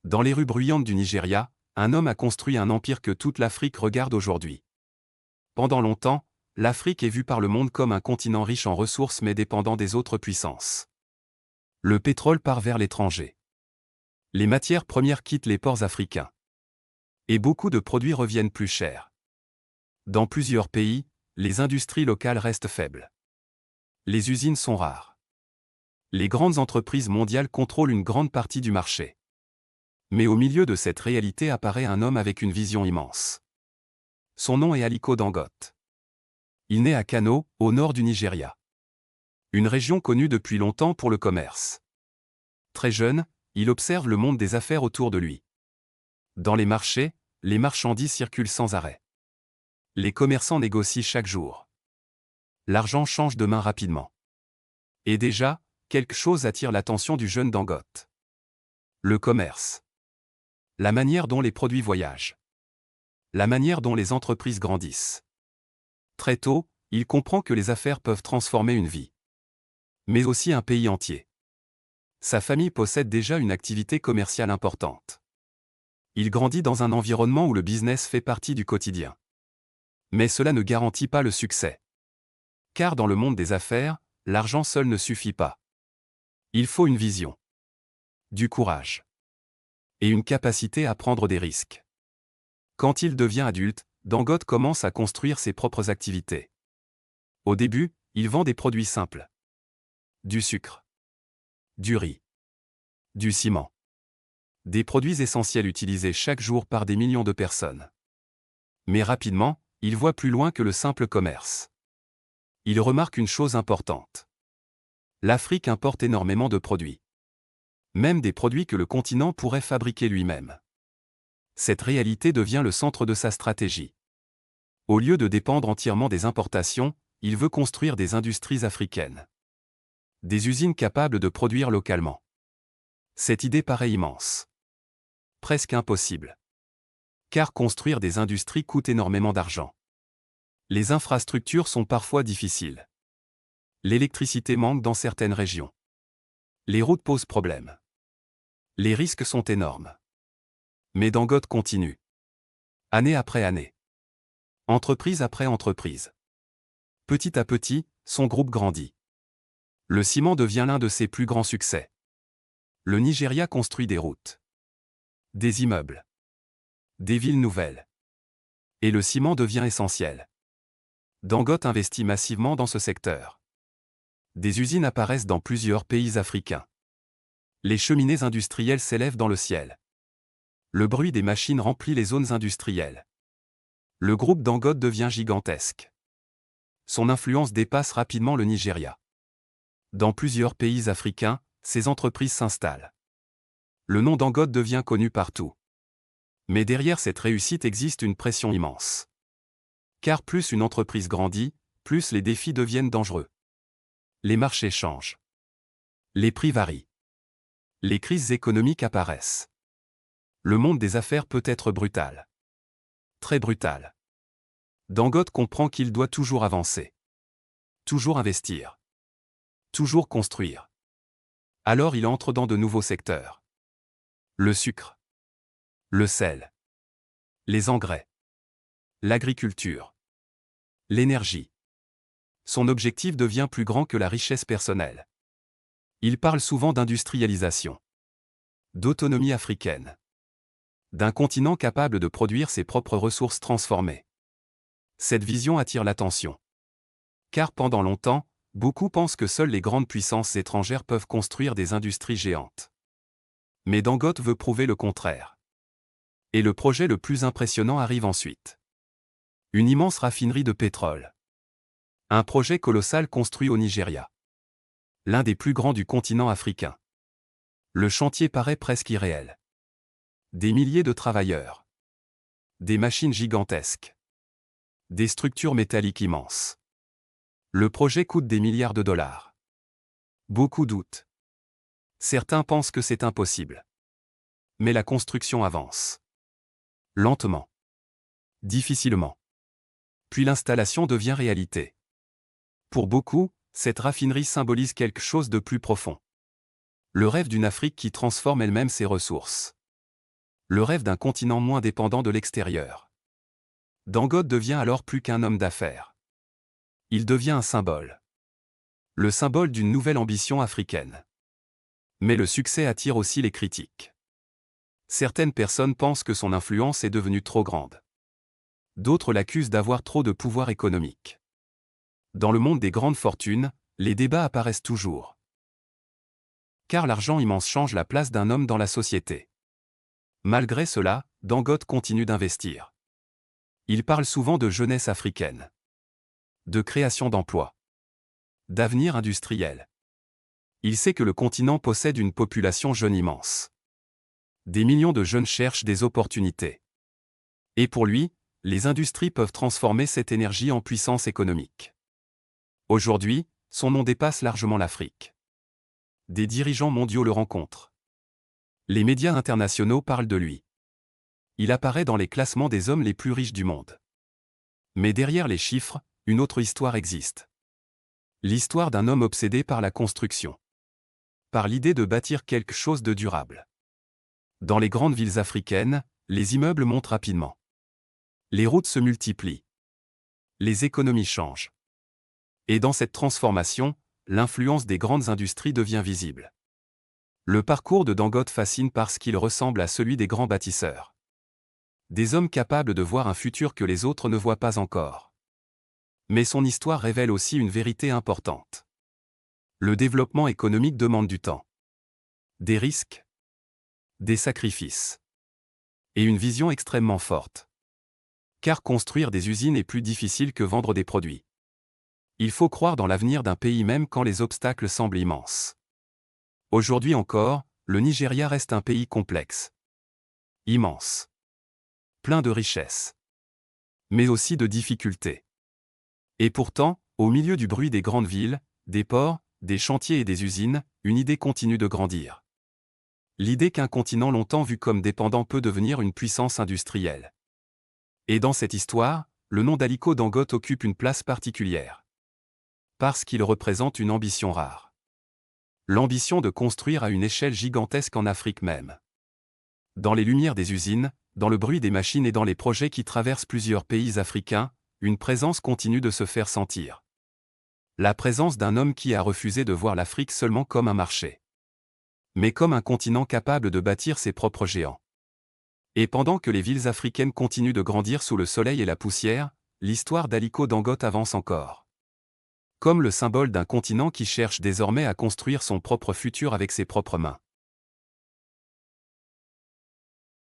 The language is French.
Dans les rues bruyantes du Nigeria, un homme a construit un empire que toute l'Afrique regarde aujourd'hui. Pendant longtemps, l'Afrique est vue par le monde comme un continent riche en ressources mais dépendant des autres puissances. Le pétrole part vers l'étranger. Les matières premières quittent les ports africains. Et beaucoup de produits reviennent plus chers. Dans plusieurs pays, les industries locales restent faibles. Les usines sont rares. Les grandes entreprises mondiales contrôlent une grande partie du marché. Mais au milieu de cette réalité apparaît un homme avec une vision immense. Son nom est Aliko Dangote. Il naît à Kano, au nord du Nigeria. Une région connue depuis longtemps pour le commerce. Très jeune, il observe le monde des affaires autour de lui. Dans les marchés, les marchandises circulent sans arrêt. Les commerçants négocient chaque jour. L'argent change de main rapidement. Et déjà, quelque chose attire l'attention du jeune Dangote. Le commerce. La manière dont les produits voyagent. La manière dont les entreprises grandissent. Très tôt, il comprend que les affaires peuvent transformer une vie. Mais aussi un pays entier. Sa famille possède déjà une activité commerciale importante. Il grandit dans un environnement où le business fait partie du quotidien. Mais cela ne garantit pas le succès. Car dans le monde des affaires, l'argent seul ne suffit pas. Il faut une vision. Du courage. Et une capacité à prendre des risques. Quand il devient adulte, Dangote commence à construire ses propres activités. Au début, il vend des produits simples. Du sucre. Du riz. Du ciment. Des produits essentiels utilisés chaque jour par des millions de personnes. Mais rapidement, il voit plus loin que le simple commerce. Il remarque une chose importante. L'Afrique importe énormément de produits. Même des produits que le continent pourrait fabriquer lui-même. Cette réalité devient le centre de sa stratégie. Au lieu de dépendre entièrement des importations, il veut construire des industries africaines. Des usines capables de produire localement. Cette idée paraît immense. Presque impossible. Car construire des industries coûte énormément d'argent. Les infrastructures sont parfois difficiles. L'électricité manque dans certaines régions. Les routes posent problème. Les risques sont énormes. Mais Dangote continue. Année après année. Entreprise après entreprise. Petit à petit, son groupe grandit. Le ciment devient l'un de ses plus grands succès. Le Nigeria construit des routes. Des immeubles. Des villes nouvelles. Et le ciment devient essentiel. Dangote investit massivement dans ce secteur. Des usines apparaissent dans plusieurs pays africains. Les cheminées industrielles s'élèvent dans le ciel. Le bruit des machines remplit les zones industrielles. Le groupe Dangote devient gigantesque. Son influence dépasse rapidement le Nigeria. Dans plusieurs pays africains, ces entreprises s'installent. Le nom Dangote devient connu partout. Mais derrière cette réussite existe une pression immense. Car plus une entreprise grandit, plus les défis deviennent dangereux. Les marchés changent. Les prix varient. Les crises économiques apparaissent. Le monde des affaires peut être brutal. Très brutal. Dangote comprend qu'il doit toujours avancer. Toujours investir. Toujours construire. Alors il entre dans de nouveaux secteurs. Le sucre. Le sel. Les engrais. L'agriculture. L'énergie. Son objectif devient plus grand que la richesse personnelle. Il parle souvent d'industrialisation. D'autonomie africaine. D'un continent capable de produire ses propres ressources transformées. Cette vision attire l'attention. Car pendant longtemps, beaucoup pensent que seules les grandes puissances étrangères peuvent construire des industries géantes. Mais Dangote veut prouver le contraire. Et le projet le plus impressionnant arrive ensuite. Une immense raffinerie de pétrole. Un projet colossal construit au Nigeria. L'un des plus grands du continent africain. Le chantier paraît presque irréel. Des milliers de travailleurs. Des machines gigantesques. Des structures métalliques immenses. Le projet coûte des milliards de dollars. Beaucoup doutent. Certains pensent que c'est impossible. Mais la construction avance. Lentement. Difficilement. Puis l'installation devient réalité. Pour beaucoup, cette raffinerie symbolise quelque chose de plus profond. Le rêve d'une Afrique qui transforme elle-même ses ressources. Le rêve d'un continent moins dépendant de l'extérieur. Dangote devient alors plus qu'un homme d'affaires. Il devient un symbole. Le symbole d'une nouvelle ambition africaine. Mais le succès attire aussi les critiques. Certaines personnes pensent que son influence est devenue trop grande. D'autres l'accusent d'avoir trop de pouvoir économique. Dans le monde des grandes fortunes, les débats apparaissent toujours. Car l'argent immense change la place d'un homme dans la société. Malgré cela, Dangote continue d'investir. Il parle souvent de jeunesse africaine, de création d'emplois, d'avenir industriel. Il sait que le continent possède une population jeune immense. Des millions de jeunes cherchent des opportunités. Et pour lui, les industries peuvent transformer cette énergie en puissance économique. Aujourd'hui, son nom dépasse largement l'Afrique. Des dirigeants mondiaux le rencontrent. Les médias internationaux parlent de lui. Il apparaît dans les classements des hommes les plus riches du monde. Mais derrière les chiffres, une autre histoire existe. L'histoire d'un homme obsédé par la construction. Par l'idée de bâtir quelque chose de durable. Dans les grandes villes africaines, les immeubles montent rapidement. Les routes se multiplient. Les économies changent. Et dans cette transformation, l'influence des grandes industries devient visible. Le parcours de Dangote fascine parce qu'il ressemble à celui des grands bâtisseurs. Des hommes capables de voir un futur que les autres ne voient pas encore. Mais son histoire révèle aussi une vérité importante. Le développement économique demande du temps. Des risques. Des sacrifices. Et une vision extrêmement forte. Car construire des usines est plus difficile que vendre des produits. Il faut croire dans l'avenir d'un pays même quand les obstacles semblent immenses. Aujourd'hui encore, le Nigeria reste un pays complexe. Immense. Plein de richesses. Mais aussi de difficultés. Et pourtant, au milieu du bruit des grandes villes, des ports, des chantiers et des usines, une idée continue de grandir. L'idée qu'un continent longtemps vu comme dépendant peut devenir une puissance industrielle. Et dans cette histoire, le nom d'Aliko Dangote occupe une place particulière. Parce qu'il représente une ambition rare. L'ambition de construire à une échelle gigantesque en Afrique même. Dans les lumières des usines, dans le bruit des machines et dans les projets qui traversent plusieurs pays africains, une présence continue de se faire sentir. La présence d'un homme qui a refusé de voir l'Afrique seulement comme un marché. Mais comme un continent capable de bâtir ses propres géants. Et pendant que les villes africaines continuent de grandir sous le soleil et la poussière, l'histoire d'Aliko Dangote avance encore. Comme le symbole d'un continent qui cherche désormais à construire son propre futur avec ses propres mains.